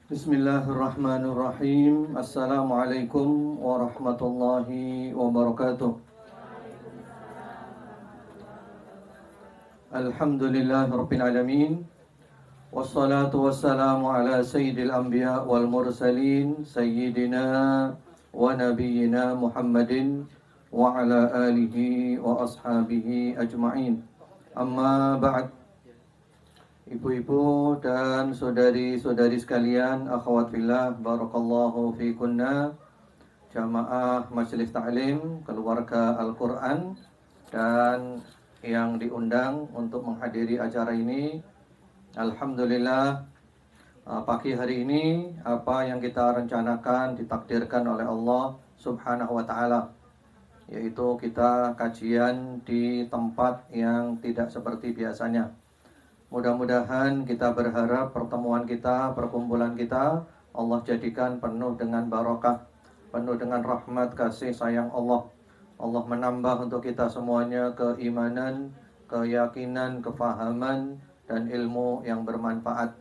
Bismillahirrahmanirrahim. Assalamualaikum warahmatullahi wabarakatuh. Alhamdulillahirabbil alamin. Wassalatu wassalamu ala sayyidil anbiya wal mursalin sayyidina wa nabiyyina Muhammadin wa ala alihi wa ashabihi ajma'in. Amma ba'd. Ibu-ibu dan saudari-saudari sekalian, akhwat fillah, barakallahu fikunna, jamaah majelis taklim, keluarga Al-Quran, dan yang diundang untuk menghadiri acara ini. Alhamdulillah, pagi hari ini apa yang kita rencanakan ditakdirkan oleh Allah Subhanahu wa ta'ala, yaitu kita kajian di tempat yang tidak seperti biasanya. Mudah-mudahan kita berharap pertemuan kita, perkumpulan kita, Allah jadikan penuh dengan barokah, penuh dengan rahmat kasih sayang Allah. Allah menambah untuk kita semuanya keimanan, keyakinan, kefahaman, dan ilmu yang bermanfaat.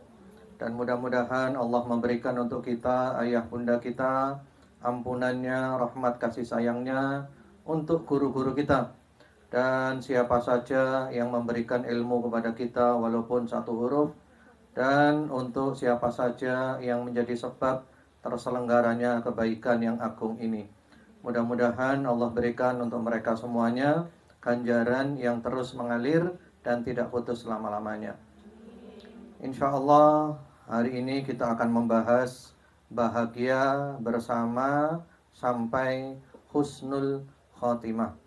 Dan mudah-mudahan Allah memberikan untuk kita, ayah bunda kita, ampunannya, rahmat kasih sayangnya, untuk guru-guru kita. Dan siapa saja yang memberikan ilmu kepada kita walaupun satu huruf, dan untuk siapa saja yang menjadi sebab terselenggaranya kebaikan yang agung ini. Mudah-mudahan Allah berikan untuk mereka semuanya ganjaran yang terus mengalir dan tidak putus selama-lamanya. Insya Allah hari ini kita akan membahas bahagia bersama sampai husnul khotimah.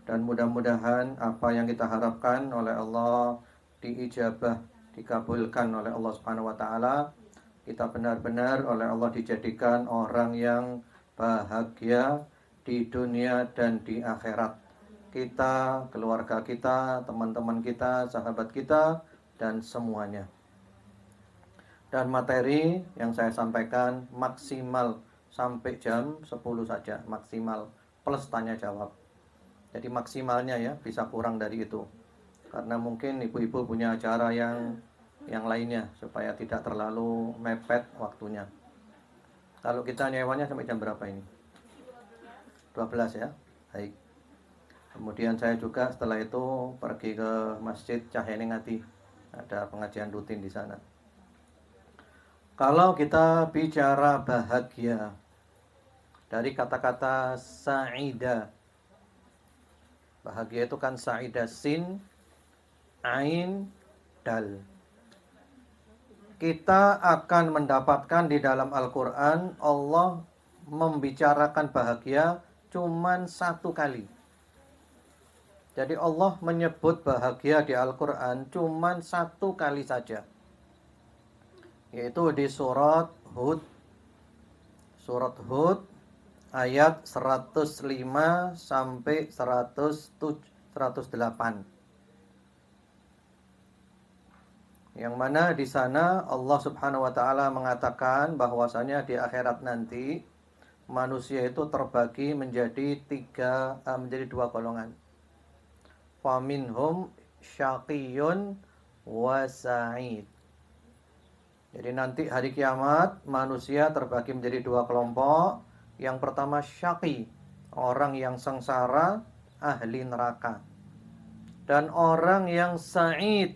Dan mudah-mudahan apa yang kita harapkan oleh Allah diijabah, dikabulkan oleh Allah Subhanahu wa taala. Kita benar-benar oleh Allah dijadikan orang yang bahagia di dunia dan di akhirat. Kita, keluarga kita, teman-teman kita, sahabat kita, dan semuanya. Dan materi yang saya sampaikan maksimal sampai jam 10 saja, maksimal plus tanya jawab. Jadi maksimalnya ya, bisa kurang dari itu. Karena mungkin ibu-ibu punya acara yang lainnya, supaya tidak terlalu mepet waktunya. Kalau kita nyewanya sampai jam berapa ini? 12 ya. Baik. Kemudian saya juga setelah itu pergi ke Masjid Cahyaningati. Ada pengajian rutin di sana. Kalau kita bicara bahagia, dari kata-kata sa'ida. Bahagia itu kan sa'idah sin, ain, dal. Kita akan mendapatkan di dalam Al-Quran Allah membicarakan bahagia cuman satu kali. Jadi Allah menyebut bahagia di Al-Quran cuman satu kali saja, yaitu di surat Hud. Surat Hud ayat 105 sampai 108. Yang mana di sana Allah Subhanahu wa taala mengatakan bahwasanya di akhirat nanti manusia itu terbagi menjadi dua golongan. Faminhum syaqiyun wa sa'id. Jadi nanti hari kiamat manusia terbagi menjadi dua kelompok. Yang pertama syaqi, orang yang sengsara, ahli neraka. Dan orang yang sa'id,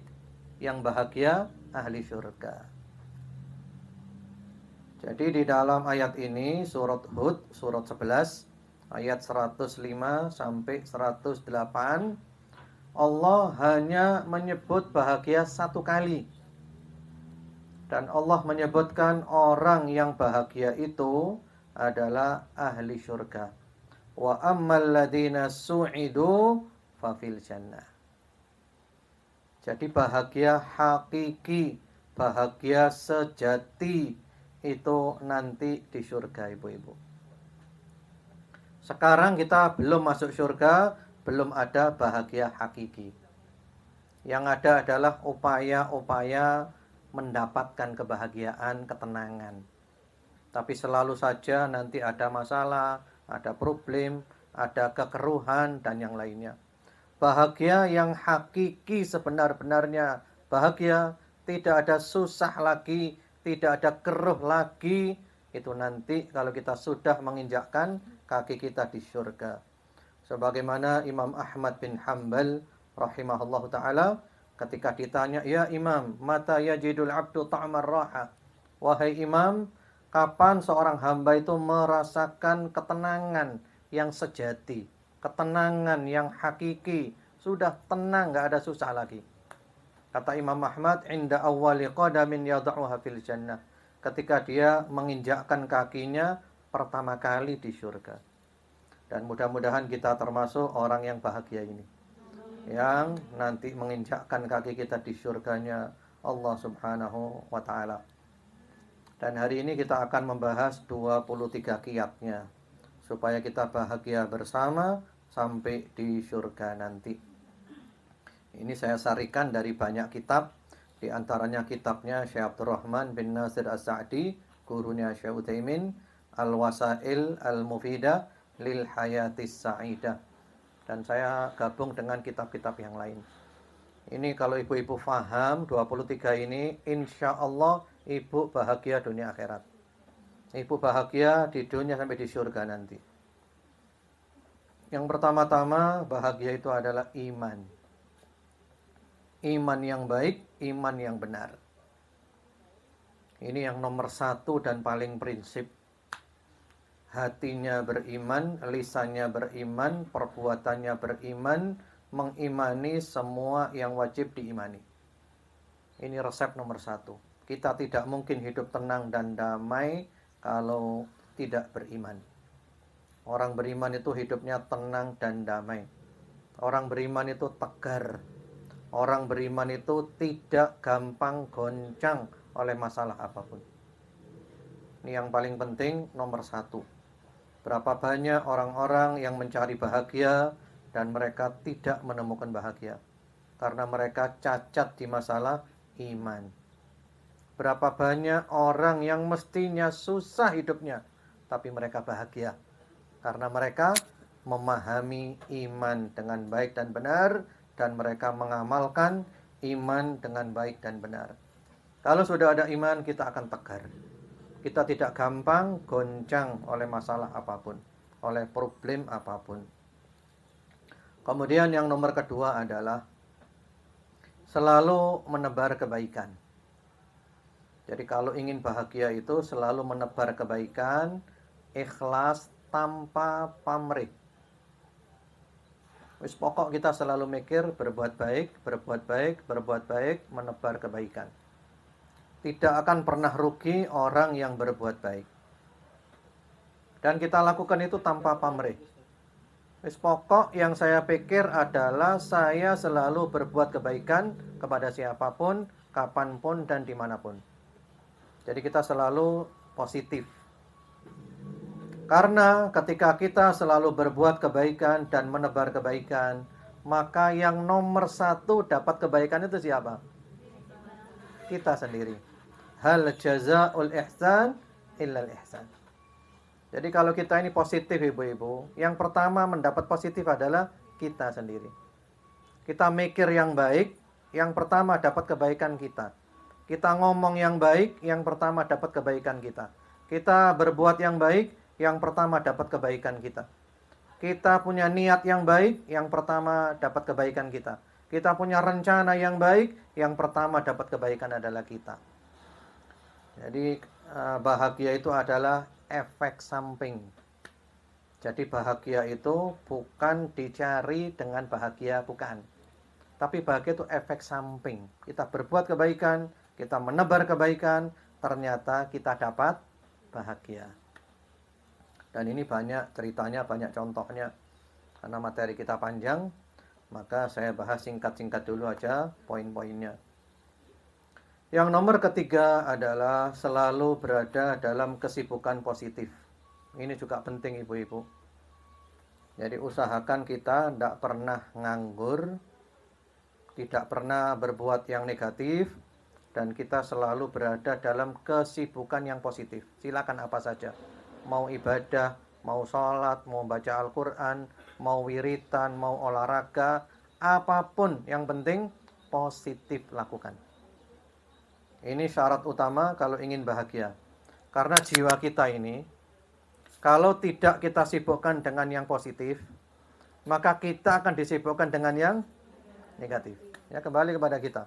yang bahagia, ahli syurga. Jadi di dalam ayat ini surat Hud, surat 11, ayat 105 sampai 108, Allah hanya menyebut bahagia satu kali. Dan Allah menyebutkan orang yang bahagia itu adalah ahli syurga. Wa ammal ladina su'idu fa fil jannah. Jadi bahagia hakiki, bahagia sejati itu nanti di surga, ibu-ibu. Sekarang kita belum masuk surga, belum ada bahagia hakiki. Yang ada adalah upaya-upaya mendapatkan kebahagiaan, ketenangan. Tapi selalu saja nanti ada masalah, ada problem, ada kekeruhan, dan yang lainnya. Bahagia yang hakiki sebenar-benarnya bahagia, tidak ada susah lagi, tidak ada keruh lagi. Itu nanti kalau kita sudah menginjakkan kaki kita di surga. Sebagaimana Imam Ahmad bin Hanbal rahimahullahu ta'ala ketika ditanya, ya Imam, mata yajidul abdu ta'mar raha. Wahai Imam, kapan seorang hamba itu merasakan ketenangan yang sejati, ketenangan yang hakiki, sudah tenang, gak ada susah lagi. Kata Imam Ahmad, inda awwali qadamin yada'uha fil jannah, ketika dia menginjakkan kakinya pertama kali di surga. Dan mudah-mudahan kita termasuk orang yang bahagia ini, yang nanti menginjakkan kaki kita di surganya Allah subhanahu wa ta'ala. Dan hari ini kita akan membahas 23 kiatnya supaya kita bahagia bersama sampai di surga nanti. Ini saya sarikan dari banyak kitab, di antaranya kitabnya Syekh Abdurrahman bin Nasir As-Sa'di, gurunya Syekh Utsaimin, Al-Wasail Al-Mufidah lil Hayatis Sa'idah. Dan saya gabung dengan kitab-kitab yang lain. Ini kalau ibu-ibu faham 23 ini, insya Allah ibu bahagia dunia akhirat. Ibu bahagia di dunia sampai di surga nanti. Yang pertama-tama bahagia itu adalah iman. Iman yang baik, iman yang benar. Ini yang nomor 1 dan paling prinsip. Hatinya beriman, lisannya beriman, perbuatannya beriman, mengimani semua yang wajib diimani. Ini resep nomor 1. Kita tidak mungkin hidup tenang dan damai kalau tidak beriman. Orang beriman itu hidupnya tenang dan damai. Orang beriman itu tegar. Orang beriman itu tidak gampang goncang oleh masalah apapun. Ini yang paling penting, nomor 1. Berapa banyak orang-orang yang mencari bahagia dan mereka tidak menemukan bahagia karena mereka cacat di masalah iman. Berapa banyak orang yang mestinya susah hidupnya, tapi mereka bahagia karena mereka memahami iman dengan baik dan benar, dan mereka mengamalkan iman dengan baik dan benar. Kalau sudah ada iman, kita akan tegar. Kita tidak gampang goncang oleh masalah apapun, oleh problem apapun. Kemudian yang nomor kedua adalah selalu menebar kebaikan. Jadi kalau ingin bahagia itu selalu menebar kebaikan, ikhlas tanpa pamrih. Wis pokok kita selalu mikir berbuat baik, berbuat baik, berbuat baik, menebar kebaikan. Tidak akan pernah rugi orang yang berbuat baik. Dan kita lakukan itu tanpa pamrih. Wis pokok yang saya pikir adalah saya selalu berbuat kebaikan kepada siapapun, kapanpun, dan dimanapun. Jadi kita selalu positif. Karena ketika kita selalu berbuat kebaikan dan menebar kebaikan, maka yang nomor 1 dapat kebaikan itu siapa? Kita sendiri. Hal jazaa'ul ihsan illal ihsan. Jadi kalau kita ini positif ibu-ibu, yang pertama mendapat positif adalah kita sendiri. Kita mikir yang baik, yang pertama dapat kebaikan kita. Kita ngomong yang baik, yang pertama dapat kebaikan kita. Kita berbuat yang baik, yang pertama dapat kebaikan kita. Kita punya niat yang baik, yang pertama dapat kebaikan kita. Kita punya rencana yang baik, yang pertama dapat kebaikan adalah kita. Jadi bahagia itu adalah efek samping. Jadi bahagia itu bukan dicari dengan bahagia, bukan. Tapi bahagia itu efek samping. Kita berbuat kebaikan, kita menebar kebaikan, ternyata kita dapat bahagia. Dan ini banyak ceritanya, banyak contohnya. Karena materi kita panjang, maka saya bahas singkat-singkat dulu aja poin-poinnya. Yang nomor ketiga adalah selalu berada dalam kesibukan positif. Ini juga penting ibu-ibu. Jadi usahakan kita tidak pernah nganggur, tidak pernah berbuat yang negatif, dan kita selalu berada dalam kesibukan yang positif. Silakan apa saja. Mau ibadah, mau sholat, mau baca Al-Quran, mau wiritan, mau olahraga, apapun yang penting positif lakukan. Ini syarat utama kalau ingin bahagia. Karena jiwa kita ini, kalau tidak kita sibukkan dengan yang positif, maka kita akan disibukkan dengan yang negatif. Ya, kembali kepada kita.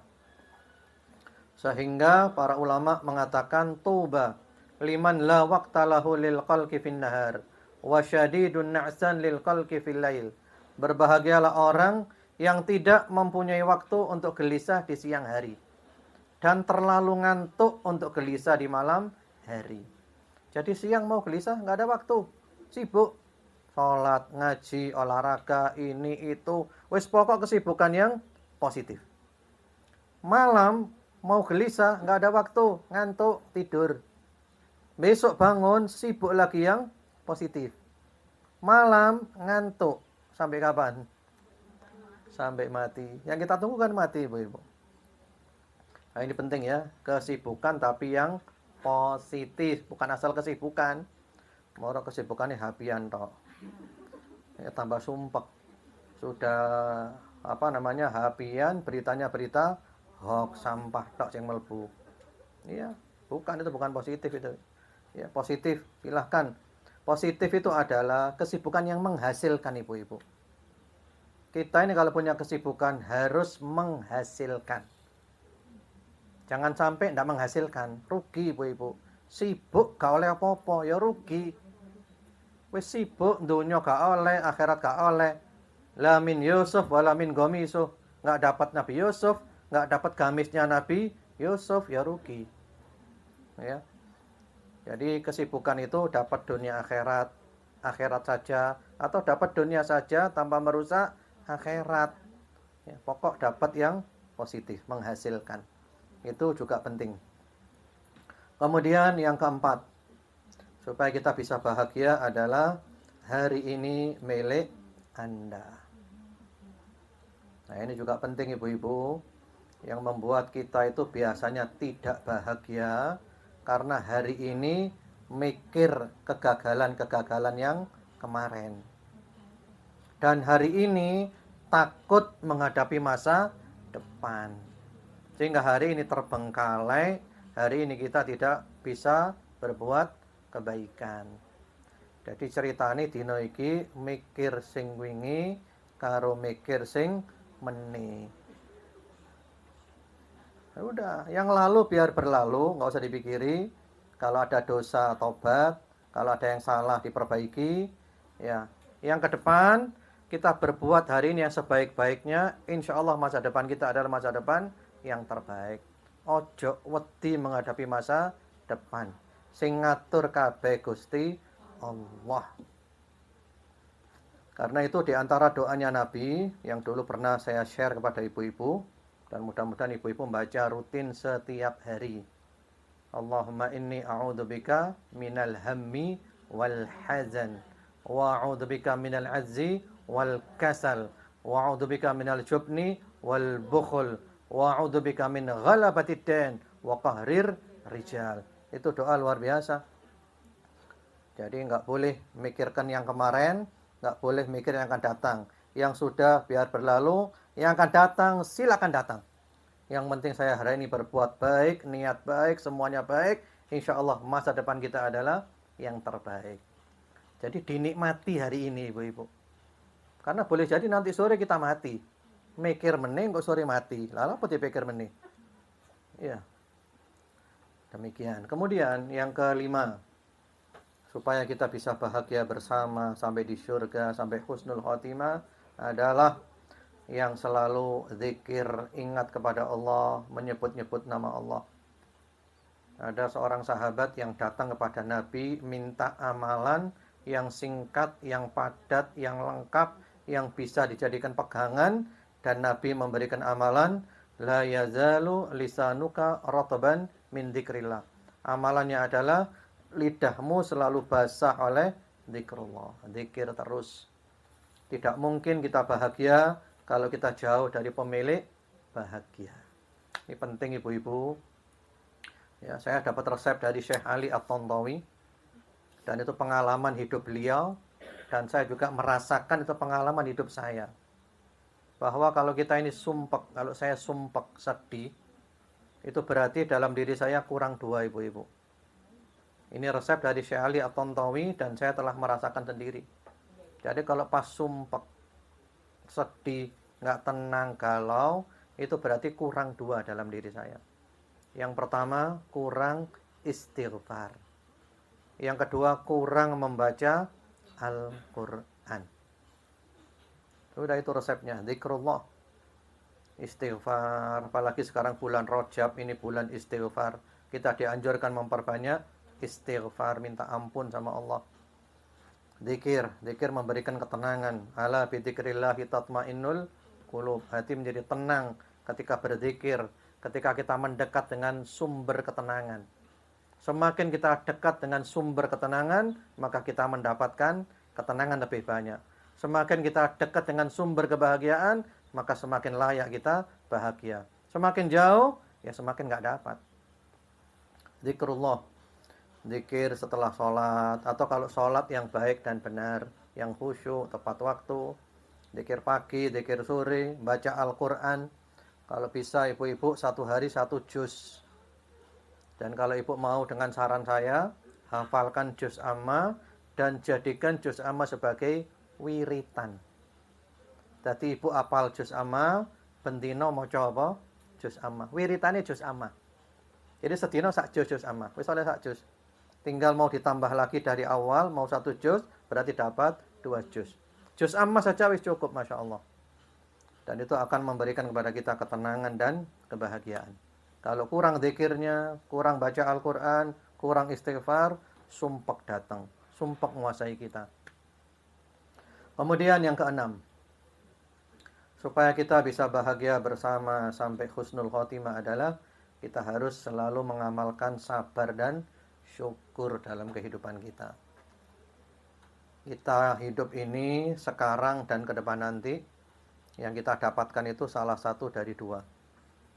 Sehingga para ulama mengatakan tuba liman la waqta lahu lil qalqi fin nahar wa syadidun na'san lil qalqi fil lail. Berbahagialah orang yang tidak mempunyai waktu untuk gelisah di siang hari dan terlalu ngantuk untuk gelisah di malam hari. Jadi siang mau gelisah nggak ada waktu, sibuk sholat, ngaji, olahraga, ini itu, wis pokok kesibukan yang positif. Malam mau gelisah nggak ada waktu, ngantuk, tidur. Besok bangun sibuk lagi yang positif. Malam ngantuk sampai kapan? Sampai mati. Yang kita tunggu kan mati, Ibu-ibu. Nah, ini penting ya, kesibukan tapi yang positif, bukan asal kesibukan. Mau kesibukannya hapian toh. Ya, tambah sumpek. Sudah hapian, beritanya berita hoax, sampah tok sing mlebu. Iya, bukan, itu bukan positif itu. Ya, positif silahkan. Positif itu adalah kesibukan yang menghasilkan, Ibu-ibu. Kita ini kalau punya kesibukan harus menghasilkan. Jangan sampai tidak menghasilkan, rugi Ibu-ibu. Sibuk gak oleh apa-apa, ya rugi. Wis sibuk dunia gak oleh, akhirat gak oleh. La min Yusuf wala min Gomisuf. Gak dapat Nabi Yusuf, gak dapat gamisnya Nabi Yusuf, ya rugi. Ya. Jadi kesibukan itu dapat dunia akhirat, akhirat saja, atau dapat dunia saja tanpa merusak akhirat. Ya, pokok dapat yang positif, menghasilkan. Itu juga penting. Kemudian yang keempat, supaya kita bisa bahagia adalah hari ini milik Anda. Nah, ini juga penting Ibu-ibu. Yang membuat kita itu biasanya tidak bahagia karena hari ini mikir kegagalan-kegagalan yang kemarin. Dan hari ini takut menghadapi masa depan. Sehingga hari ini terbengkalai, hari ini kita tidak bisa berbuat kebaikan. Jadi ceritane dina iki mikir sing wingi karo mikir sing meni. Ya udah, yang lalu biar berlalu, nggak usah dipikiri. Kalau ada dosa tobat, kalau ada yang salah diperbaiki. Ya, yang ke depan kita berbuat hari ini yang sebaik-baiknya. Insya Allah masa depan kita adalah masa depan yang terbaik. Ojo wedi menghadapi masa depan. Sing ngatur kabeh Gusti Allah. Karena itu diantara doanya Nabi yang dulu pernah saya share kepada ibu-ibu, dan mudah-mudahan ibu-ibu membaca rutin setiap hari. Allahumma inni a'udzubika minal hammi wal hazan wa a'udzubika minal azzi wal kasal wa a'udzubika minal jubni wal bukhul wa a'udzubika min ghalabatid din wa qahrir rijal. Itu doa luar biasa. Jadi enggak boleh mikirkan yang kemarin, enggak boleh mikir yang akan datang. Yang sudah biar berlalu, yang akan datang silakan datang. Yang penting saya hari ini berbuat baik, niat baik, semuanya baik. Insya Allah masa depan kita adalah yang terbaik. Jadi dinikmati hari ini ibu-ibu. Karena boleh jadi nanti sore kita mati. Mikir meneh kok sore mati. Lalu apa dipikir meneh? Ya. Demikian. Kemudian yang kelima, supaya kita bisa bahagia bersama sampai di surga, sampai husnul khotimah adalah yang selalu zikir, ingat kepada Allah, menyebut-nyebut nama Allah. Ada seorang sahabat yang datang kepada Nabi minta amalan yang singkat, yang padat, yang lengkap, yang bisa dijadikan pegangan, dan Nabi memberikan amalan la yazalu lisanuka rataban min dzikrillah. Amalannya adalah lidahmu selalu basah oleh zikrullah, zikir terus. Tidak mungkin kita bahagia kalau kita jauh dari pemilik bahagia. Ini penting ibu-ibu. Ya, saya dapat resep dari Syekh Ali At-Tantawi, dan itu pengalaman hidup beliau, dan saya juga merasakan itu pengalaman hidup saya. Bahwa kalau kita ini sumpek, kalau saya sumpek sedih, Itu berarti dalam diri saya kurang 2, ibu-ibu. Ini resep dari Syekh Ali At-Tantawi dan saya telah merasakan sendiri. Jadi kalau pas sumpek, sedih, nggak tenang, galau, itu berarti kurang 2 dalam diri saya. Yang pertama, kurang istighfar. Yang kedua, kurang membaca Al-Quran. Sudah, itu resepnya. Zikrullah, istighfar. Apalagi sekarang bulan Rajab, ini bulan istighfar. Kita dianjurkan memperbanyak istighfar, minta ampun sama Allah. Zikir memberikan ketenangan. Ala bi dzikrillahi tatmainnul qulub. Hati menjadi tenang ketika berzikir, ketika kita mendekat dengan sumber ketenangan. Semakin kita dekat dengan sumber ketenangan, maka kita mendapatkan ketenangan lebih banyak. Semakin kita dekat dengan sumber kebahagiaan, maka semakin layak kita bahagia. Semakin jauh, ya semakin nggak dapat. Zikrullah, zikir setelah sholat, atau kalau sholat yang baik dan benar, yang khusyuk, tepat waktu, zikir pagi, zikir sore, baca Al-Quran. Kalau bisa ibu-ibu 1 hari 1 juz. Dan kalau ibu mau, dengan saran saya, hafalkan juz amma dan jadikan juz amma sebagai wiritan. Jadi ibu hafal juz amma, bendino mau coba juz amma. Wiritane juz amma. Jadi sedino sak juz amma. Wis oleh sak juz. Tinggal mau ditambah lagi dari awal, mau 1 juz, berarti dapat 2 juz. Juz amma saja wis cukup, Masya Allah. Dan itu akan memberikan kepada kita ketenangan dan kebahagiaan. Kalau kurang zikirnya, kurang baca Al-Quran, kurang istighfar, sumpek datang. Sumpek menguasai kita. Kemudian yang keenam, supaya kita bisa bahagia bersama sampai husnul khotimah adalah kita harus selalu mengamalkan sabar dan syukur dalam kehidupan kita. Kita hidup ini sekarang dan ke depan nanti, yang kita dapatkan itu salah satu dari 2.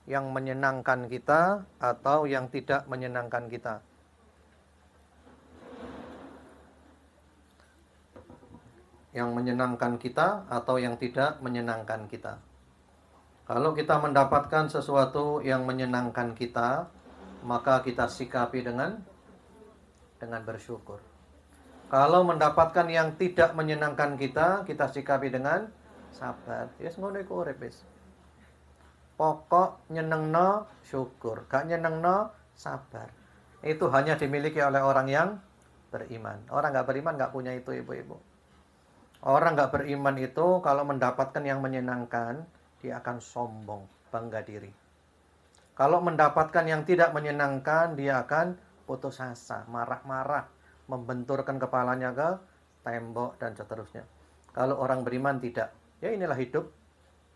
Yang menyenangkan kita atau yang tidak menyenangkan kita. Yang menyenangkan kita atau yang tidak menyenangkan kita. Kalau kita mendapatkan sesuatu yang menyenangkan kita, maka kita sikapi dengan bersyukur. Kalau mendapatkan yang tidak menyenangkan kita sikapi dengan sabar. Yes, ngono iku urip wis. Pokok nyenengno syukur, gak nyenengno sabar. Itu hanya dimiliki oleh orang yang beriman. Orang gak beriman gak punya itu, ibu-ibu. Orang gak beriman itu kalau mendapatkan yang menyenangkan, dia akan sombong, bangga diri. Kalau mendapatkan yang tidak menyenangkan, dia akan putus asa, marah-marah, membenturkan kepalanya ke tembok dan seterusnya. Kalau orang beriman tidak. Ya inilah hidup.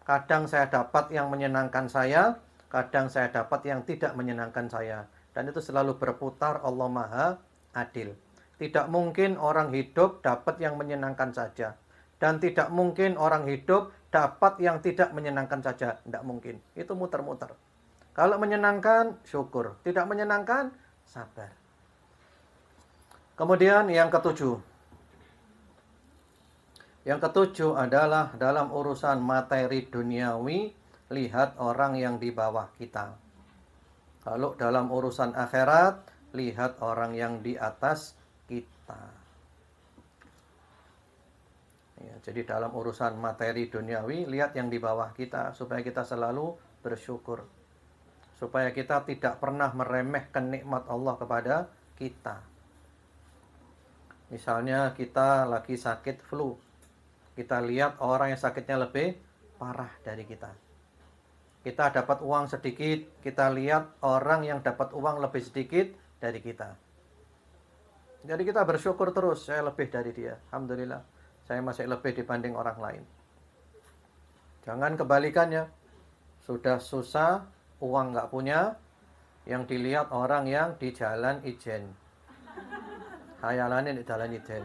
Kadang saya dapat yang menyenangkan saya, kadang saya dapat yang tidak menyenangkan saya. Dan itu selalu berputar, Allah Maha Adil. Tidak mungkin orang hidup dapat yang menyenangkan saja. Dan tidak mungkin orang hidup dapat yang tidak menyenangkan saja. Tidak mungkin. Itu muter-muter. Kalau menyenangkan, syukur. Tidak menyenangkan, sabar. Kemudian yang ketujuh. Yang ketujuh adalah dalam urusan materi duniawi, lihat orang yang di bawah kita. Kalau dalam urusan akhirat, lihat orang yang di atas kita. Ya, jadi dalam urusan materi duniawi, lihat yang di bawah kita, supaya kita selalu bersyukur. Supaya kita tidak pernah meremehkan nikmat Allah kepada kita. Misalnya kita lagi sakit flu. Kita lihat orang yang sakitnya lebih parah dari kita. Kita dapat uang sedikit, kita lihat orang yang dapat uang lebih sedikit dari kita. Jadi kita bersyukur terus, saya lebih dari dia. Alhamdulillah, saya masih lebih dibanding orang lain. Jangan kebalikannya. Sudah susah, uang nggak punya, yang dilihat orang yang di jalan ijen. Hayalannya di jalan ijen.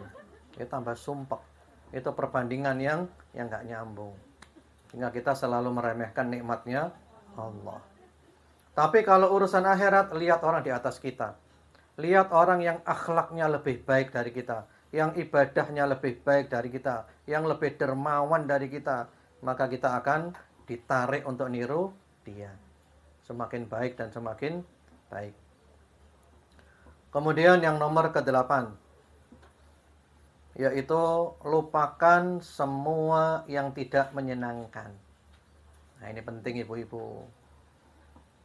Itu tambah sumpek. Itu perbandingan yang nggak nyambung. Sehingga kita selalu meremehkan nikmatnya Allah. Tapi kalau urusan akhirat, lihat orang di atas kita. Lihat orang yang akhlaknya lebih baik dari kita. Yang ibadahnya lebih baik dari kita. Yang lebih dermawan dari kita. Maka kita akan ditarik untuk niru dia. semakin baik dan semakin baik. Kemudian yang nomor ke-8, yaitu lupakan semua yang tidak menyenangkan. Nah, ini penting ibu-ibu.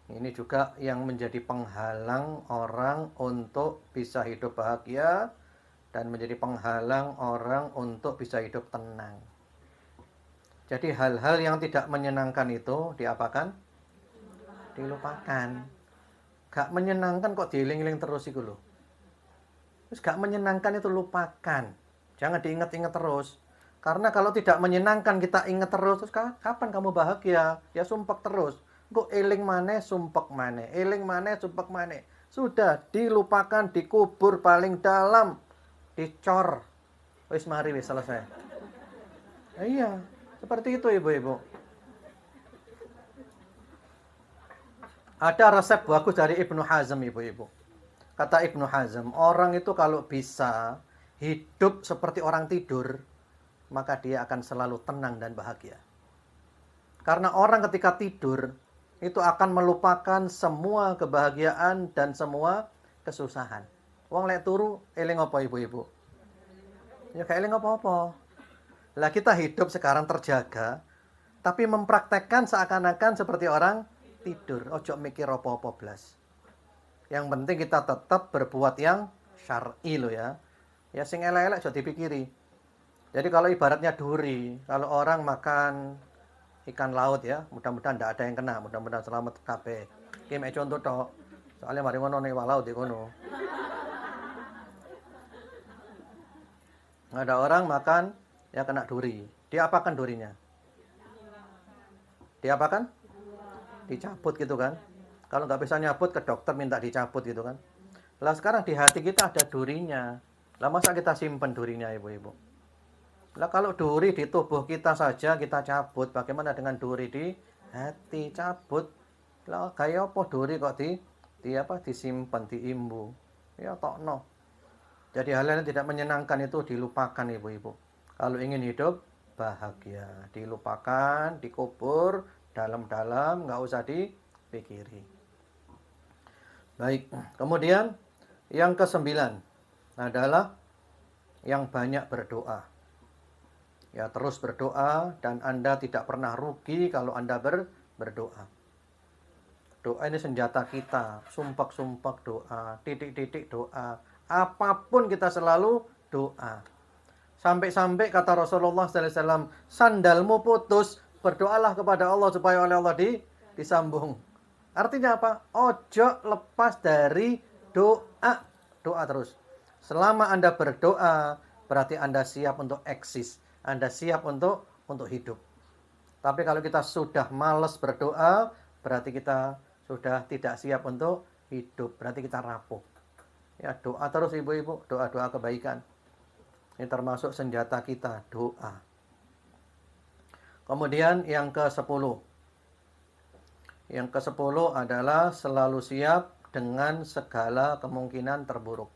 Ini juga yang menjadi penghalang orang untuk bisa hidup bahagia dan menjadi penghalang orang untuk bisa hidup tenang. Jadi hal-hal yang tidak menyenangkan itu diapakan? Dilupakan. Gak menyenangkan kok dieling-eling terus itu loh. Terus gak menyenangkan itu lupakan. Jangan diingat-ingat terus. Karena kalau tidak menyenangkan kita ingat terus, terus kapan kamu bahagia? Ya sumpek terus. Kok eling maneh sumpek maneh, eling maneh sumpek maneh. Sudah dilupakan, dikubur paling dalam, dicor. Wis mari wis selesai. Iya, seperti itu ibu-ibu. Ada resep bagus dari Ibnu Hazm ibu-ibu. Kata Ibnu Hazm, orang itu kalau bisa hidup seperti orang tidur, maka dia akan selalu tenang dan bahagia. Karena orang ketika tidur itu akan melupakan semua kebahagiaan dan semua kesusahan. Wong lek turu eling apa ibu-ibu? Ya gak eling apa-apa. Lah kita hidup sekarang terjaga, tapi mempraktekkan seakan-akan seperti orang tidur. Ojo mikir apa-apa blas. Yang penting kita tetap berbuat yang syar'i lo ya. Ya sing elek-elek aja dipikiri. Jadi kalau ibaratnya duri, kalau orang makan ikan laut ya, mudah-mudahan tidak ada yang kena, mudah-mudahan selamat kabeh. Iki mek contoh tok. Soalnya mari ngono ning laut iki ngono. Ada orang makan ya kena duri. Dia apakan durinya? Dia apakan? Dicabut gitu kan. Kalau nggak bisa nyabut ke dokter minta dicabut gitu kan. Lah sekarang di hati kita ada durinya. Lah masa kita simpen durinya ibu-ibu? Lah kalau duri di tubuh kita saja kita cabut, bagaimana dengan duri di hati? Cabut. Lah kayak apa duri kok disimpan, diimbu. Ya tokno. Jadi hal-hal yang tidak menyenangkan itu dilupakan ibu-ibu. Kalau ingin hidup bahagia, dilupakan, dikubur dalam-dalam, nggak usah dipikiri. Baik, kemudian yang ke-9 adalah yang banyak berdoa. Ya, terus berdoa dan Anda tidak pernah rugi kalau Anda berdoa. Doa ini senjata kita, sumpek-sumpek doa, titik-titik doa. Apapun kita selalu doa. Sampai-sampai kata Rasulullah SAW, sandalmu putus, berdoalah kepada Allah supaya oleh Allah disambung. Artinya apa? Ojo lepas dari doa. Doa terus. Selama Anda berdoa, berarti Anda siap untuk eksis. Anda siap untuk hidup. Tapi kalau kita sudah malas berdoa, berarti kita sudah tidak siap untuk hidup. Berarti kita rapuh. Ya, doa terus ibu-ibu, doa-doa kebaikan. Ini termasuk senjata kita, doa. Kemudian yang ke-10. Yang ke-10 adalah selalu siap dengan segala kemungkinan terburuk.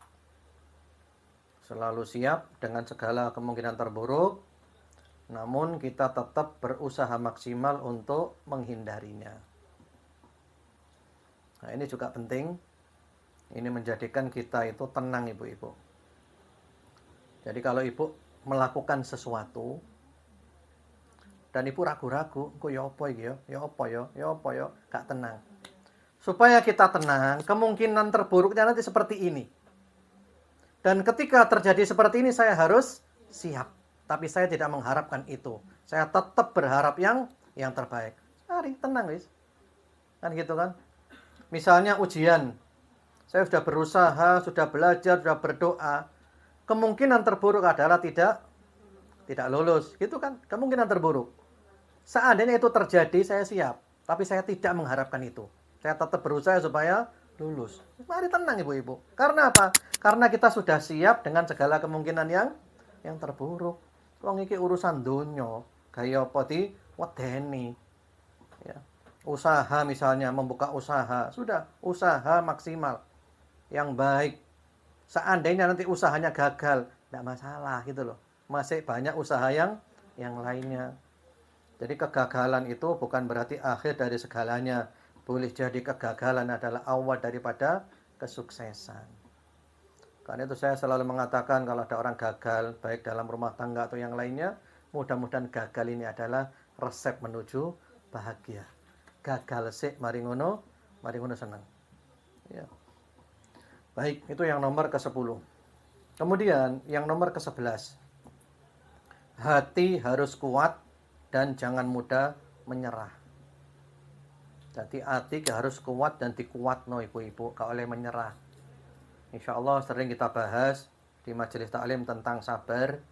Selalu siap dengan segala kemungkinan terburuk. Namun kita tetap berusaha maksimal untuk menghindarinya. Nah, ini juga penting. Ini menjadikan kita itu tenang ibu-ibu. Jadi kalau ibu melakukan sesuatu dan ibu ragu-ragu, kok ya apa iki ya? Ya apa ya? Gak tenang. Supaya kita tenang, kemungkinan terburuknya nanti seperti ini. Dan ketika terjadi seperti ini saya harus siap. Tapi saya tidak mengharapkan itu. Saya tetap berharap yang terbaik. Mari, tenang, guys. Kan gitu kan? Misalnya ujian. Saya sudah berusaha, sudah belajar, sudah berdoa. Kemungkinan terburuk adalah tidak lulus. Gitu kan? Kemungkinan terburuk. Seandainya itu terjadi, saya siap. Tapi saya tidak mengharapkan itu. Saya tetap berusaha supaya lulus. Mari tenang, ibu-ibu. Karena apa? Karena kita sudah siap dengan segala kemungkinan yang terburuk. Wong iki urusan donya, gaya apa wedeni. Ya. Usaha misalnya membuka usaha, sudah usaha maksimal yang baik. Seandainya nanti usahanya gagal, tidak masalah gitu loh. Masih banyak usaha yang lainnya. Jadi kegagalan itu bukan berarti akhir dari segalanya, boleh jadi kegagalan adalah awal daripada kesuksesan. Karena itu saya selalu mengatakan kalau ada orang gagal, baik dalam rumah tangga atau yang lainnya, mudah-mudahan gagal ini adalah resep menuju bahagia. Gagal sik mari ngono senang. Ya. Baik, itu yang nomor ke-10. Kemudian yang nomor ke-11. Hati harus kuat dan jangan mudah menyerah. Jadi hati harus kuat dan dikuatno ibu-ibu, gak oleh menyerah. Insya Allah sering kita bahas di majelis taklim tentang sabar,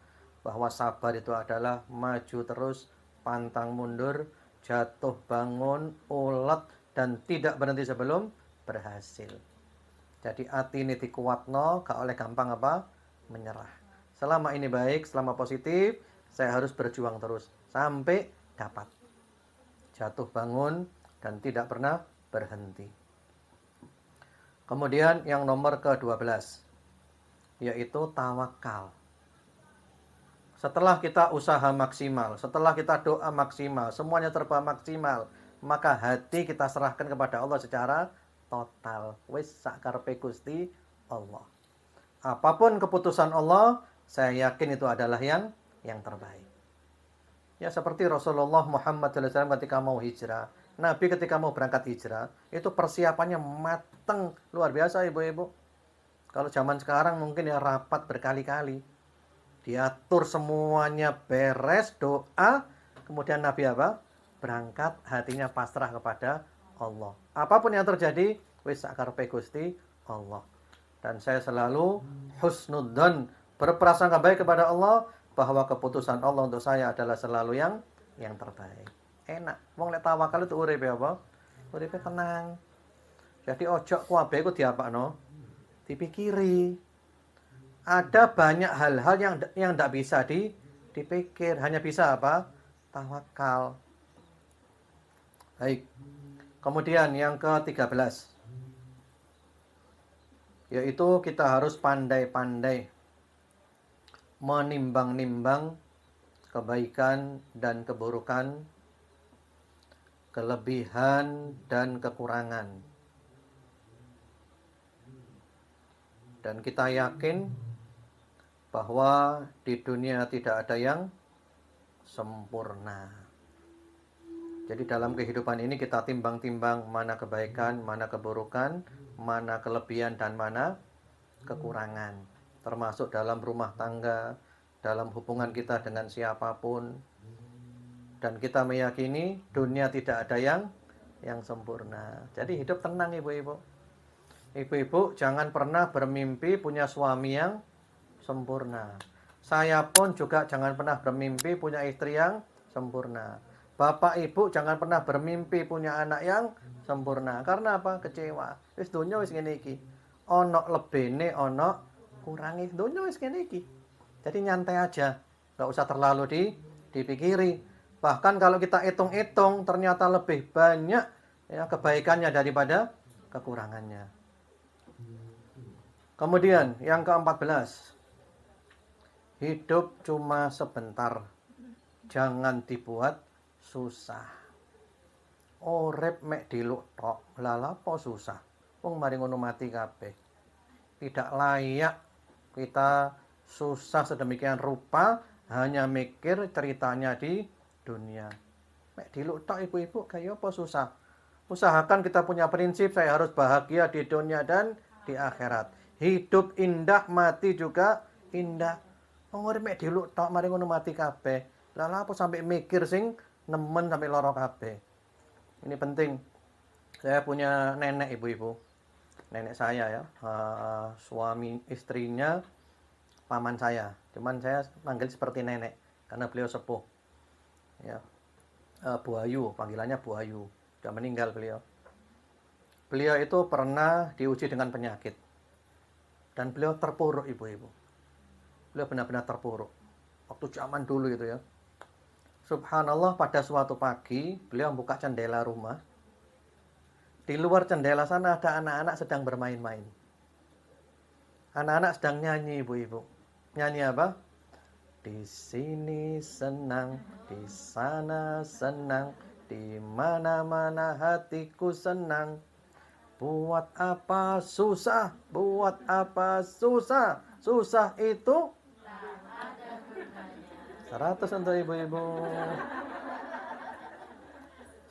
bahwa sabar itu adalah maju terus, pantang mundur, jatuh bangun, ulet, dan tidak berhenti sebelum berhasil. Jadi hati ini dikuatno, gak oleh gampang menyerah. Selama ini baik, selama positif, saya harus berjuang terus sampai dapat. Jatuh bangun dan tidak pernah berhenti. Kemudian yang nomor ke-12, yaitu tawakal. Setelah kita usaha maksimal, setelah kita doa maksimal, semuanya serba maksimal, maka hati kita serahkan kepada Allah secara total. Wis sakarepe Gusti Allah. Apapun keputusan Allah, saya yakin itu adalah yang terbaik. Ya seperti Rasulullah Muhammad SAW ketika mau hijrah. Nabi ketika mau berangkat hijrah, itu persiapannya mateng, luar biasa ibu-ibu. Kalau zaman sekarang mungkin ya rapat berkali-kali. Diatur semuanya beres, doa, kemudian Nabi berangkat, hatinya pasrah kepada Allah. Apapun yang terjadi, wis sakarepe Gusti Allah. Dan saya selalu husnudzon, berprasangka baik kepada Allah, bahwa keputusan Allah untuk saya adalah selalu yang terbaik. Enak. Wong lek tawakal itu uripe uripe tenang. Jadi ojo kuwabe iku diapakno? Dipikiri. Ada banyak hal-hal yang tidak bisa dipikir, hanya bisa tawakal. Baik. Kemudian yang ke-13, yaitu kita harus pandai-pandai menimbang-nimbang kebaikan dan keburukan, kelebihan dan kekurangan. Dan kita yakin bahwa di dunia tidak ada yang sempurna. Jadi dalam kehidupan ini kita timbang-timbang mana kebaikan, mana keburukan, mana kelebihan dan mana kekurangan. Termasuk dalam rumah tangga, dalam hubungan kita dengan siapapun. Dan kita meyakini dunia tidak ada yang sempurna. Jadi hidup tenang ibu-ibu. Ibu-ibu jangan pernah bermimpi punya suami yang sempurna. Saya pun juga jangan pernah bermimpi punya istri yang sempurna. Bapak ibu jangan pernah bermimpi punya anak yang sempurna. Karena apa? Kecewa. Wis donya wis ngene iki. Ono lebene, ono kurangi. Donya wis ngene iki. Jadi nyantai aja. Enggak usah terlalu dipikiri. Bahkan kalau kita hitung-hitung ternyata lebih banyak ya kebaikannya daripada kekurangannya. Kemudian yang ke-14. Hidup cuma sebentar. Jangan dibuat susah. Urip mek diluk tok. Lah apa susah? Wong mari ngono mati kabeh. Tidak layak kita susah sedemikian rupa hanya mikir ceritanya di dunia. Mek diluk tok ibu-ibu kaya apa susah? Usahakan kita punya prinsip saya harus bahagia di dunia dan di akhirat. Hidup indah, mati juga indah. Wong urip mek diluk tok mari ngono mati kabeh. Lah apa sampai mikir sing nemen sampai lara kabeh. Ini penting. Saya punya nenek ibu-ibu. Nenek saya ya, suami istrinya paman saya. Cuman saya panggil seperti nenek karena beliau sepuh. Ya. Bu Ayu, panggilannya Bu Ayu. Sudah meninggal beliau. Beliau itu pernah diuji dengan penyakit. Dan beliau terpuruk ibu-ibu. Beliau benar-benar terpuruk. Waktu zaman dulu itu ya. Subhanallah pada suatu pagi beliau buka jendela rumah. Di luar jendela sana ada anak-anak sedang bermain-main. Anak-anak sedang nyanyi ibu-ibu. Nyanyi apa? Di sini senang, di sana senang, di mana-mana hatiku senang. Buat apa susah? Buat apa susah? Susah itu 100 untuk ibu-ibu.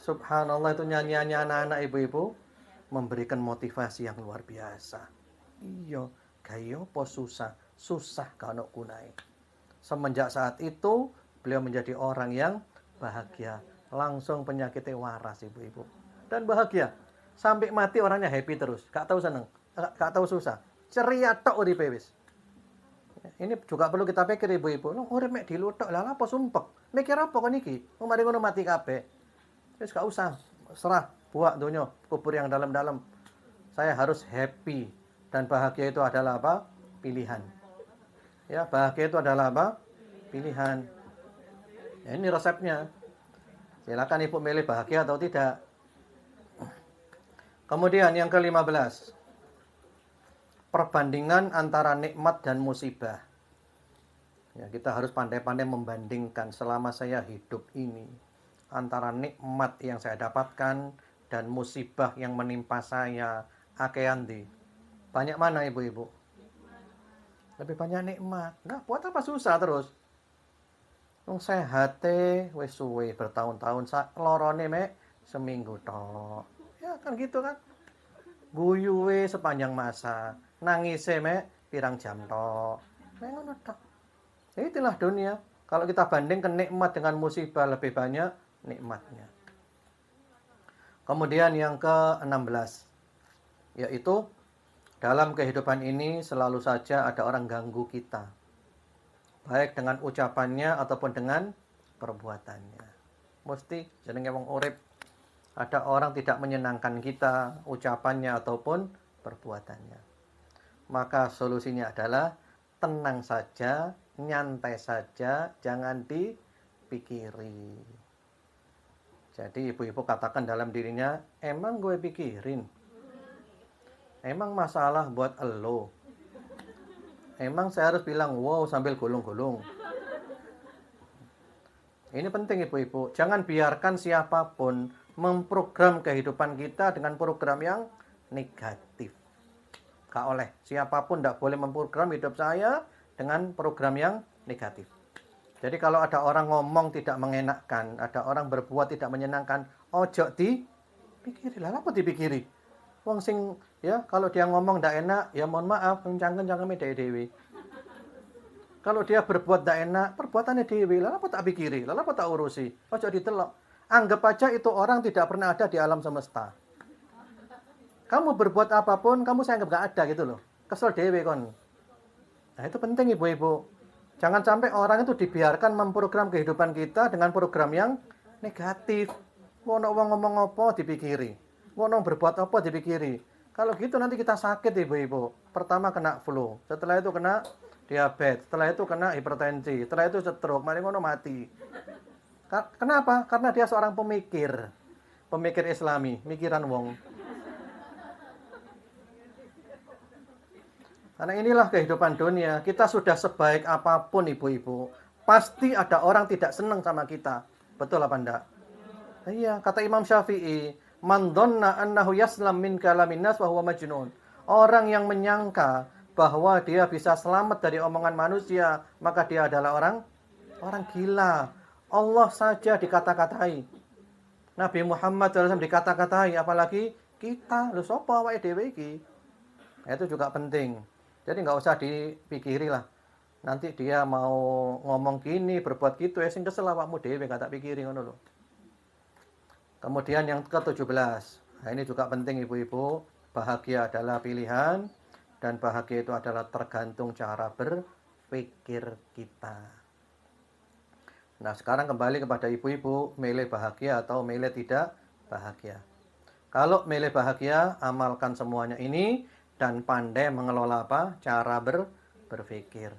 Subhanallah, itu nyanyiannya anak-anak ibu-ibu memberikan motivasi yang luar biasa. Iya, gayo po susah, susah kalau kunai. Semenjak saat itu beliau menjadi orang yang bahagia, langsung penyakitnya waras ibu-ibu, dan bahagia sampai mati orangnya happy terus, gak tahu seneng, gak tahu susah, ceria tok uripe wis. Ini juga perlu kita pikir ibu-ibu, lo urip mek dilutok lah apa sumpek, mikir apa kon iki, mari ngono mati kabeh. Wis gak usah, serah, buat dunia, kubur yang dalam-dalam. Saya harus happy, dan bahagia itu adalah apa? Pilihan. Ya, bahagia itu adalah apa? Pilihan. Ya, ini resepnya. Silakan ibu milih bahagia atau tidak. Kemudian yang ke-15, perbandingan antara nikmat dan musibah. Ya, kita harus pandai-pandai membandingkan selama saya hidup ini antara nikmat yang saya dapatkan dan musibah yang menimpa saya. Akeandi, banyak mana ibu-ibu? Lebih banyak nikmat. Nah, buat apa susah terus? Wong sehat wis suwe bertahun-tahun, lorone mek seminggu tok. Ya kan gitu kan. Guyuwe sepanjang masa, nangise mek pirang jam tok. Mek ngono tok. Itulah dunia. Kalau kita bandingkan nikmat dengan musibah, lebih banyak nikmatnya. Kemudian yang ke-16, yaitu dalam kehidupan ini selalu saja ada orang ganggu kita, baik dengan ucapannya ataupun dengan perbuatannya. Mesti jenenge wong urip, ada orang tidak menyenangkan kita, ucapannya ataupun perbuatannya. Maka solusinya adalah tenang saja, nyantai saja, jangan dipikiri. Jadi ibu-ibu katakan dalam dirinya, emang gue pikirin? Emang masalah buat elo? Emang saya harus bilang wow sambil gulung-gulung? Ini penting ibu-ibu, jangan biarkan siapapun memprogram kehidupan kita dengan program yang negatif. Gak oleh, siapapun tidak boleh memprogram hidup saya dengan program yang negatif. Jadi kalau ada orang ngomong tidak mengenakkan, ada orang berbuat tidak menyenangkan, ojo dipikiri. Lah apa dipikiri? Wong sing ya kalau dia ngomong tidak enak, ya mohon maaf, cangkem-cangkeme dewe. Kalau dia berbuat tidak enak, perbuatannya dewe. Lah apa tak pikiri? Lah apa tak urusi? Ojo ditelok. Anggap aja itu orang tidak pernah ada di alam semesta. Kamu berbuat apapun, kamu saya anggap gak ada gitu loh. Kesel dewe kon. Nah itu penting ibu-ibu. Jangan sampai orang itu dibiarkan memprogram kehidupan kita dengan program yang negatif. Wono wong ngomong apa dipikiri. Wono berbuat apa dipikiri. Kalau gitu nanti kita sakit ibu-ibu. Pertama kena flu, setelah itu kena diabetes, setelah itu kena hipertensi, setelah itu stroke, mari ngono mati. Kenapa? Karena dia seorang pemikir. Pemikir Islami, mikiran wong. Karena inilah kehidupan dunia. Kita sudah sebaik apapun ibu-ibu, pasti ada orang tidak senang sama kita. Betul apa enggak? Iya, kata Imam Syafi'i, man dhanna annahu yaslam min kalamin nas wa huwa majnun. Orang yang menyangka bahwa dia bisa selamat dari omongan manusia, maka dia adalah orang gila. Allah saja dikata-katai. Nabi Muhammad SAW dikata-katai, apalagi kita. Lho sapa awake dhewe iki? Itu juga penting. Jadi nggak usah dipikiri lah. Nanti dia mau ngomong gini, berbuat gitu, ya sing kesel awakmu dhewe gak tak pikiri ngono lho. Kemudian yang ke-17. Nah, ini juga penting ibu-ibu. Bahagia adalah pilihan dan bahagia itu adalah tergantung cara berpikir kita. Nah, sekarang kembali kepada ibu-ibu, milih bahagia atau milih tidak bahagia. Kalau milih bahagia, amalkan semuanya ini dan pandai mengelola apa? Cara berpikir.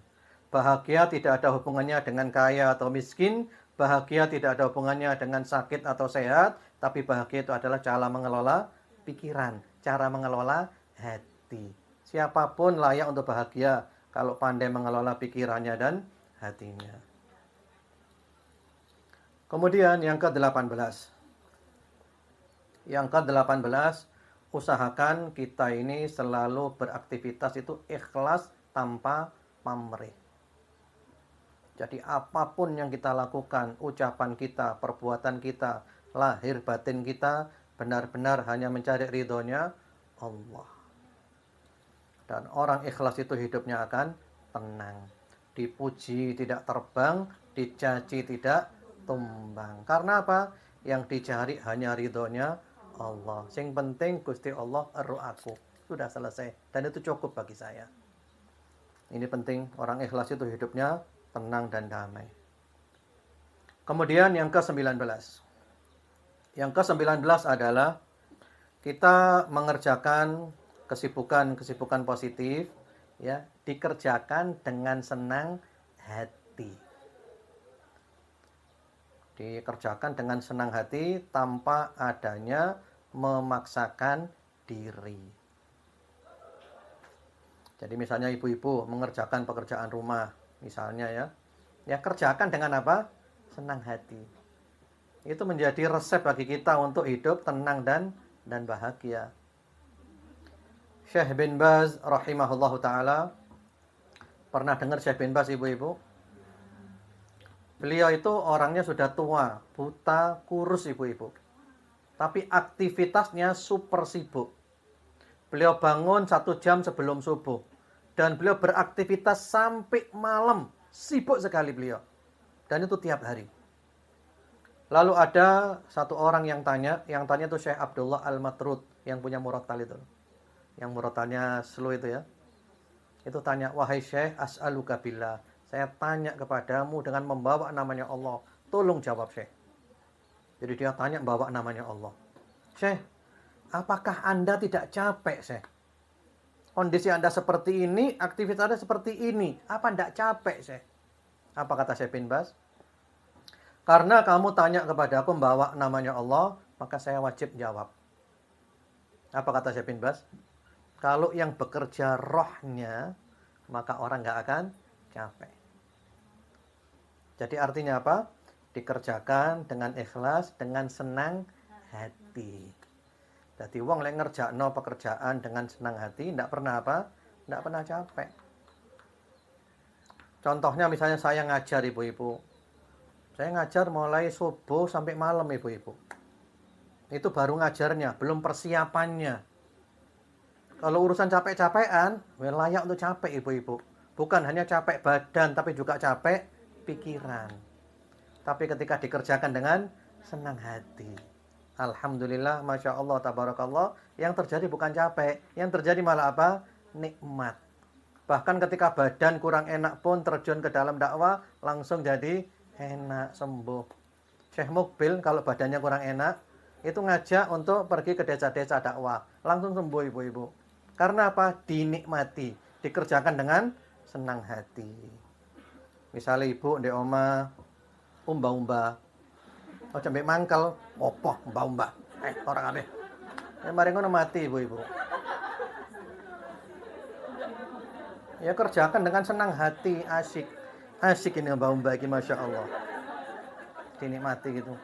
Bahagia tidak ada hubungannya dengan kaya atau miskin. Bahagia tidak ada hubungannya dengan sakit atau sehat. Tapi bahagia itu adalah cara mengelola pikiran. Cara mengelola hati. Siapapun layak untuk bahagia kalau pandai mengelola pikirannya dan hatinya. Kemudian yang ke-18. Yang ke-18, usahakan kita ini selalu beraktivitas itu ikhlas tanpa pamrih. Jadi apapun yang kita lakukan, ucapan kita, perbuatan kita, lahir batin kita, benar-benar hanya mencari ridhonya Allah. Dan orang ikhlas itu hidupnya akan tenang. Dipuji tidak terbang, dicaci tidak tumbang. Karena apa? Yang dicari hanya ridhonya Allah. Yang penting Gusti Allah ero aku. Sudah selesai. Dan itu cukup bagi saya. Ini penting, orang ikhlas itu hidupnya tenang dan damai. Kemudian yang ke-19. Yang ke-19 adalah kita mengerjakan kesibukan-kesibukan positif, ya, dikerjakan dengan senang hati. Dikerjakan dengan senang hati tanpa adanya memaksakan diri. Jadi misalnya ibu-ibu mengerjakan pekerjaan rumah, misalnya ya kerjakan dengan apa? Senang hati. Itu menjadi resep bagi kita untuk hidup tenang dan bahagia. Syekh bin Baz rahimahullahu taala, pernah dengar Syekh bin Baz ibu-ibu? Beliau itu orangnya sudah tua, buta, kurus ibu-ibu. Tapi aktivitasnya super sibuk. Beliau bangun 1 jam sebelum subuh. Dan beliau beraktivitas sampai malam. Sibuk sekali beliau. Dan itu tiap hari. Lalu ada satu orang yang tanya itu Syekh Abdullah Al-Matrud, yang punya murotal itu. Yang murotalnya slow itu ya. Itu tanya, wahai Syekh, as'aluka billah. Saya tanya kepadamu dengan membawa namanya Allah. Tolong jawab Syekh. Jadi dia tanya membawa namanya Allah. Syekh, apakah Anda tidak capek Syekh? Kondisi Anda seperti ini, aktivitas Anda seperti ini. Apa tidak capek Syekh? Apa kata Syekh bin Baz? Karena kamu tanya kepada aku membawa namanya Allah, maka saya wajib jawab. Apa kata Syekh bin Baz? Kalau yang bekerja rohnya, maka orang nggak akan capek. Jadi artinya apa? Dikerjakan dengan ikhlas, dengan senang hati. Jadi wong lek ngerjakno pekerjaan dengan senang hati, ndak pernah apa? Ndak pernah capek. Contohnya misalnya saya ngajar ibu-ibu. Saya ngajar mulai subuh sampai malam ibu-ibu. Itu baru ngajarnya, belum persiapannya. Kalau urusan capek-capekan, layak untuk capek ibu-ibu. Bukan hanya capek badan, tapi juga capek pikiran. Tapi ketika dikerjakan dengan senang hati. Alhamdulillah, Masya Allah, Tabarakallah. Yang terjadi bukan capek. Yang terjadi malah apa? Nikmat. Bahkan ketika badan kurang enak pun terjun ke dalam dakwah, langsung jadi enak, sembuh. Syekh Mukbil kalau badannya kurang enak, itu ngajak untuk pergi ke desa-desa dakwah. Langsung sembuh ibu-ibu. Karena apa? Dinikmati. Dikerjakan dengan senang hati. Misalnya ibu di oma umba-umba. Oh sampai mangkal, opo umba-umba. Orang kabeh. Mari ngono mati ibu-ibu. Ya kerjakan dengan senang hati, asik. Asik ini umba-umba iki Masya Allah. Dinikmati gitu.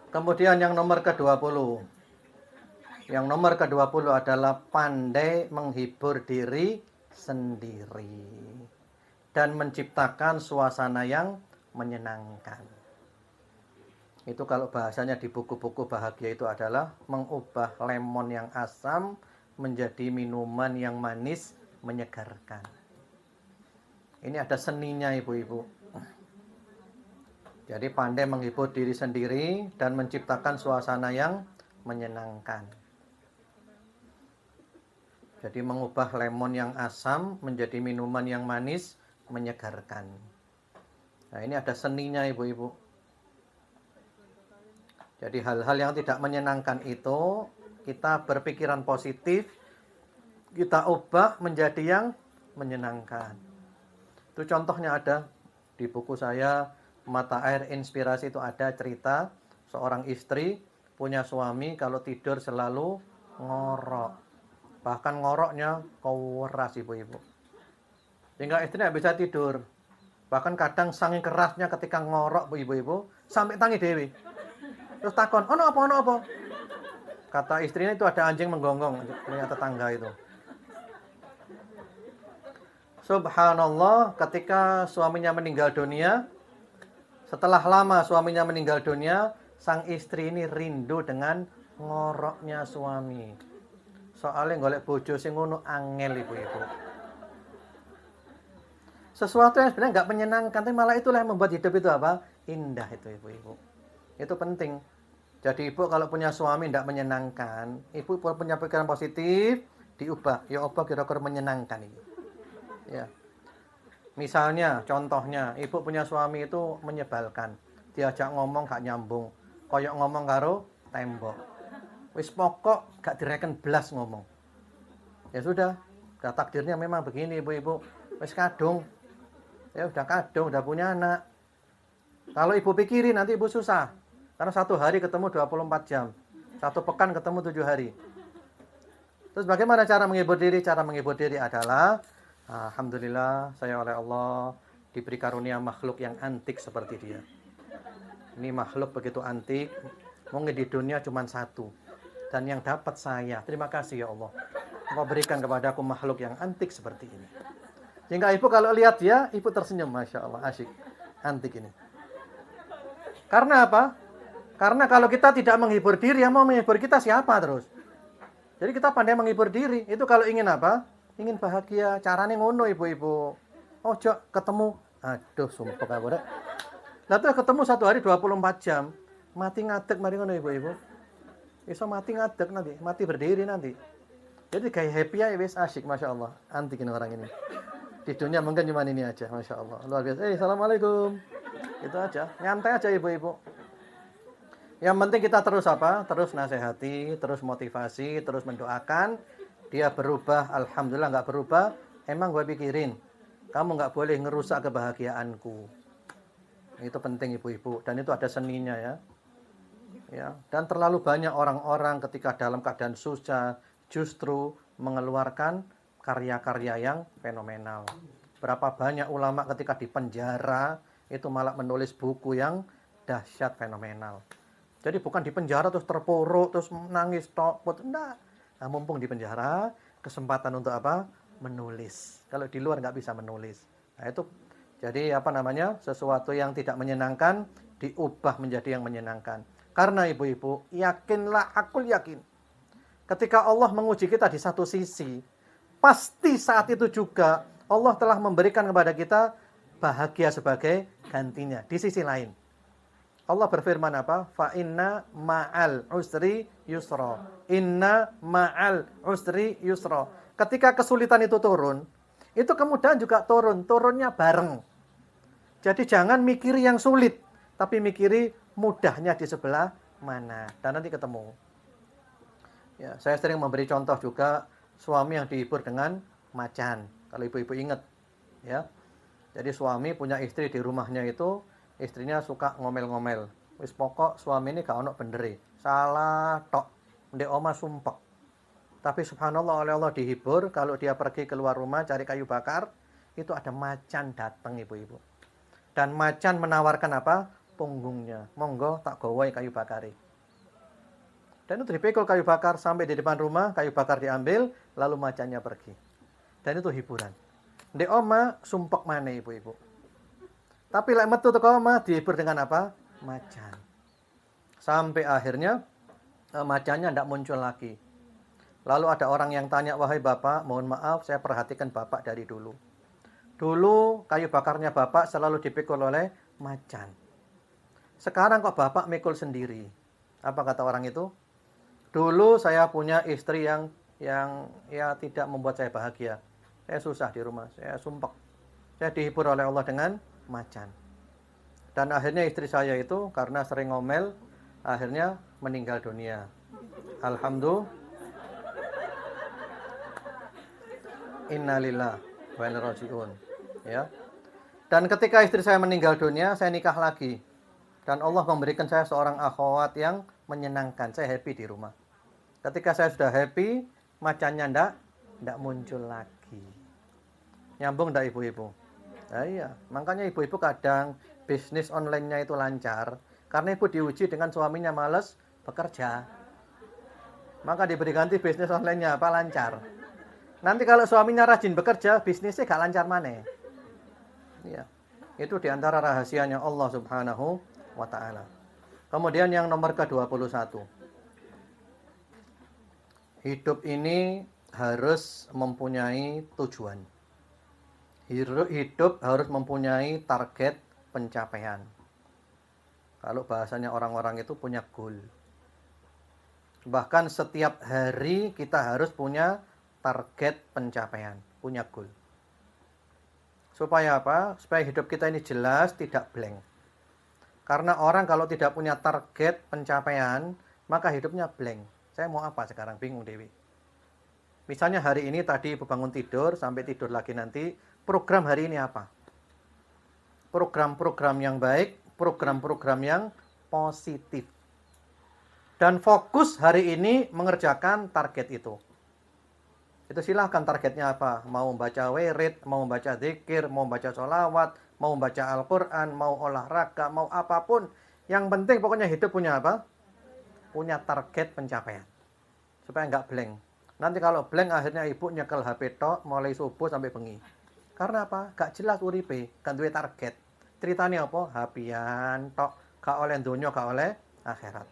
Kemudian yang nomor ke-20. Yang nomor ke-20 adalah pandai menghibur diri sendiri dan menciptakan suasana yang menyenangkan. Itu kalau bahasanya di buku-buku bahagia itu adalah mengubah lemon yang asam menjadi minuman yang manis menyegarkan. Ini ada seninya ibu-ibu. Jadi pandai menghibur diri sendiri dan menciptakan suasana yang menyenangkan. Jadi mengubah lemon yang asam menjadi minuman yang manis menyegarkan. Nah ini ada seninya ibu-ibu. Jadi hal-hal yang tidak menyenangkan itu kita berpikiran positif, kita ubah menjadi yang menyenangkan. Itu contohnya ada di buku saya Mata Air Inspirasi, itu ada cerita seorang istri punya suami kalau tidur selalu ngorok. Bahkan ngoroknya keras ibu-ibu. Sehingga istri tidak bisa tidur. Bahkan kadang saking kerasnya ketika ngorok ibu-ibu sampai tangi dewi. Terus takon, ono apa? Kata istrinya itu ada anjing menggonggong punya tetangga itu. Subhanallah, ketika suaminya meninggal dunia, setelah lama suaminya meninggal dunia, sang istri ini rindu dengan ngoroknya suami. Soalnya golek bojo sing ngono angel ibu-ibu. Sesuatu yang sebenarnya nggak menyenangkan, tapi malah itulah yang membuat hidup itu apa? Indah itu ibu-ibu. Itu penting. Jadi ibu kalau punya suami tidak menyenangkan, ibu punya pikiran positif, diubah. Ya apa kira-kira menyenangkan ini. Ya. Misalnya, contohnya, ibu punya suami itu menyebalkan. Diajak ngomong gak nyambung. Koyok ngomong karo tembok. Wis pokok gak direken blas ngomong. Ya sudah, takdirnya memang begini ibu-ibu. Wis kadung. Ya udah kadung, udah punya anak. Kalau ibu pikirin nanti ibu susah. Karena satu hari ketemu 24 jam. Satu pekan ketemu 7 hari. Terus bagaimana cara menghibur diri? Cara menghibur diri adalah, alhamdulillah saya oleh Allah diberi karunia makhluk yang antik seperti dia. Ini makhluk begitu antik, mungkin di dunia cuma satu. Dan yang dapat saya. Terima kasih ya Allah. Engkau berikan kepadaku makhluk yang antik seperti ini. Sehingga ibu kalau lihat dia, ibu tersenyum. Masya Allah, asyik. Antik ini. Karena apa? Karena kalau kita tidak menghibur diri, yang mau menghibur kita siapa terus? Jadi kita pandai menghibur diri. Itu kalau ingin apa? Ingin bahagia. Caranya ngono ibu-ibu. Ojo ketemu. Aduh, sumpah aku dah. Lalu ketemu satu hari 24 jam. Mati ngadeg mari ngono ibu-ibu. Iso mati ngadeg nanti. Mati berdiri nanti. Jadi kayak happy ya wis asyik. Masya Allah. Antik ini orang ini. Di dunia mungkin cuma ini aja. Masya Allah. Luar biasa. Assalamualaikum. Itu aja. Nyantai aja ibu-ibu. Yang penting kita terus apa? Terus nasihati, terus motivasi, terus mendoakan. Dia berubah, alhamdulillah nggak berubah. Emang gue pikirin, kamu nggak boleh ngerusak kebahagiaanku. Itu penting ibu-ibu. Dan itu ada seninya ya. Dan terlalu banyak orang-orang ketika dalam keadaan susah justru mengeluarkan karya-karya yang fenomenal. Berapa banyak ulama ketika di penjara itu malah menulis buku yang dahsyat fenomenal. Jadi bukan di penjara terus terpuruk, terus nangis, tokput. Enggak. Nah, mumpung di penjara, kesempatan untuk apa? Menulis. Kalau di luar nggak bisa menulis. Nah, itu jadi sesuatu yang tidak menyenangkan, diubah menjadi yang menyenangkan. Karena ibu-ibu, yakinlah, aku yakin. Ketika Allah menguji kita di satu sisi, pasti saat itu juga Allah telah memberikan kepada kita bahagia sebagai gantinya. Di sisi lain. Allah berfirman apa? Fa inna ma'al usri yusra. Inna ma'al usri yusra. Ketika kesulitan itu turun, itu kemudahan juga turun. Turunnya bareng. Jadi jangan mikiri yang sulit, tapi mikiri mudahnya di sebelah mana. Dan nanti ketemu. Ya, saya sering memberi contoh juga suami yang dihibur dengan macan. Kalau ibu-ibu ingat, ya. Jadi suami punya istri di rumahnya itu, istrinya suka ngomel-ngomel. Wis pokok suami ini gak ono bendere. Salah tok. Ndek oma sumpek. Tapi subhanallah oleh Allah dihibur. Kalau dia pergi keluar rumah cari kayu bakar, itu ada macan datang ibu-ibu. Dan macan menawarkan apa? Punggungnya. Monggo tak gowoi kayu bakari. Dan itu dipikul kayu bakar sampai di depan rumah, kayu bakar diambil, lalu macannya pergi. Dan itu hiburan. Ndek oma sumpek mana ibu-ibu. Tapi lek metu teko omah dihibur dengan apa? Macan. Sampai akhirnya macannya tidak muncul lagi. Lalu ada orang yang tanya, wahai bapak, mohon maaf saya perhatikan bapak dari dulu. Dulu kayu bakarnya bapak selalu dipikul oleh macan. Sekarang kok bapak mikul sendiri? Apa kata orang itu? Dulu saya punya istri yang ya tidak membuat saya bahagia. Saya susah di rumah, saya sumpek. Saya dihibur oleh Allah dengan macan. Dan akhirnya istri saya itu karena sering ngomel, akhirnya meninggal dunia. Alhamdulillah. Innalillah wa inna rajiun. Ya. Dan ketika istri saya meninggal dunia, saya nikah lagi. Dan Allah memberikan saya seorang akhwat yang menyenangkan. Saya happy di rumah. Ketika saya sudah happy, macannya ndak muncul lagi. Nyambung ndak ibu-ibu? Nah, iya, makanya ibu-ibu kadang bisnis online-nya itu lancar karena ibu diuji dengan suaminya males bekerja. Maka diberi ganti bisnis online-nya apa lancar. Nanti kalau suaminya rajin bekerja, bisnisnya gak lancar mana? Iya. Itu diantara rahasianya Allah Subhanahu wa taala. Kemudian yang nomor ke-21. Hidup ini harus mempunyai tujuan. Hidup harus mempunyai target pencapaian. Kalau bahasanya orang-orang itu punya goal. Bahkan setiap hari kita harus punya target pencapaian, punya goal. Supaya apa? Supaya hidup kita ini jelas, tidak blank. Karena orang kalau tidak punya target pencapaian, maka hidupnya blank. Saya mau apa sekarang? Bingung Dewi. Misalnya hari ini tadi ibu bangun tidur, sampai tidur lagi nanti, program hari ini apa? Program-program yang baik, program-program yang positif. Dan fokus hari ini mengerjakan target itu. Itu silahkan targetnya apa. Mau membaca wirid, mau membaca zikir, mau membaca sholawat, mau membaca Al-Quran, mau olahraga, mau apapun. Yang penting pokoknya hidup punya apa? Punya target pencapaian. Supaya nggak blank. Nanti kalau blank akhirnya ibu nyekel HP tok mulai subuh sampai bengi. Karena apa? Gak jelas uripe, gak duwe target. Ceritanya apa? Hapian tok, gak oleh dunia, gak oleh akhirat.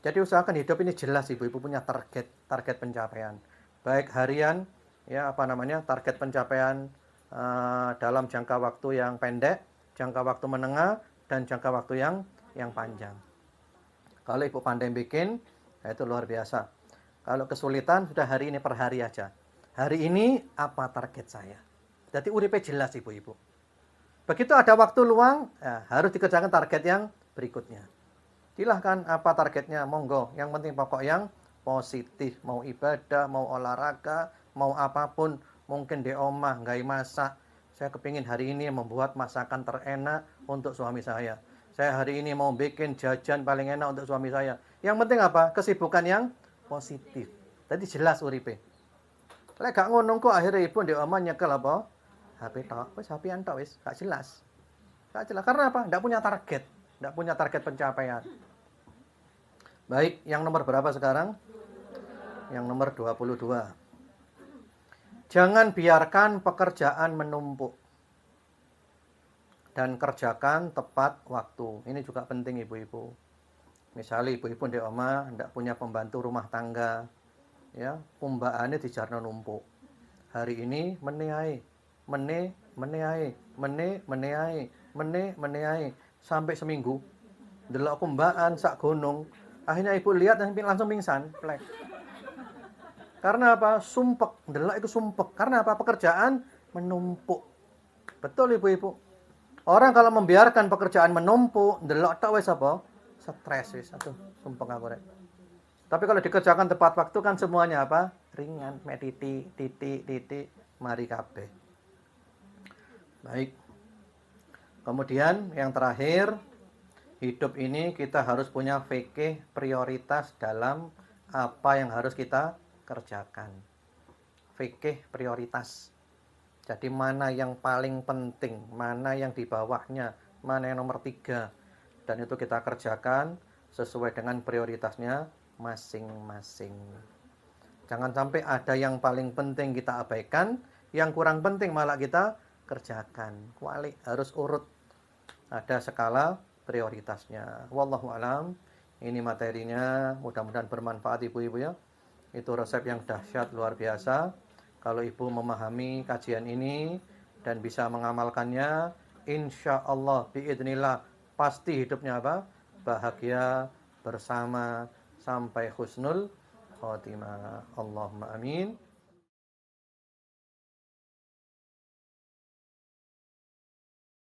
Jadi usahakan hidup ini jelas ibu-ibu punya target pencapaian. Baik harian, ya apa namanya, target pencapaian dalam jangka waktu yang pendek, jangka waktu menengah, dan jangka waktu yang panjang. Kalau ibu pandai bikin, ya itu luar biasa. Kalau kesulitan, sudah hari ini per hari aja. Hari ini apa target saya? Jadi uripe jelas ibu-ibu. Begitu ada waktu luang, ya, harus dikerjakan target yang berikutnya. Silahkan apa targetnya, monggo. Yang penting pokok yang positif. Mau ibadah, mau olahraga, mau apapun. Mungkin di omah, nggak masak. Saya kepingin hari ini membuat masakan terenak untuk suami saya. Saya hari ini mau bikin jajan paling enak untuk suami saya. Yang penting apa? Kesibukan yang positif. Jadi jelas uripe. Lek gak ngono kok akhirnya ibu di omah nyekel apa? HP tok. Wis HP-an tok wis, gak jelas. Gak jelas. Karena apa? Nggak punya target. Nggak punya target pencapaian. Baik, yang nomor berapa sekarang? Yang nomor 22. Jangan biarkan pekerjaan menumpuk. Dan kerjakan tepat waktu. Ini juga penting ibu-ibu. Misalnya ibu-ibu di omah tidak punya pembantu rumah tangga. Ya, pembaannya dijarno numpuk. Hari ini meneai, meneai sampai seminggu. Delok pembaan sak gunung. Akhirnya ibu lihat dan langsung pingsan, plek. Karena apa? Sumpek, delok itu sumpek. Karena apa? Pekerjaan menumpuk. Betul ibu-ibu. Orang kalau membiarkan pekerjaan menumpuk, delok tak wis apa? Stres wis. Aduh, sumpek aku rek. Tapi kalau dikerjakan tepat waktu kan semuanya apa? Ringan, titik, mari kabeh. Baik. Kemudian yang terakhir, hidup ini kita harus punya fikih prioritas dalam apa yang harus kita kerjakan. Fikih prioritas. Jadi mana yang paling penting, mana yang di bawahnya, mana yang nomor 3. Dan itu kita kerjakan sesuai dengan prioritasnya masing-masing. Jangan sampai ada yang paling penting kita abaikan, yang kurang penting malah kita kerjakan. Kuali harus urut. Ada skala prioritasnya. Wallahu alam. Ini materinya, mudah-mudahan bermanfaat ibu-ibu ya. Itu resep yang dahsyat luar biasa. Kalau ibu memahami kajian ini dan bisa mengamalkannya, insya Allah biidznillah pasti hidupnya apa? Bahagia bersama sampai husnul khotimah. Allahumma amin.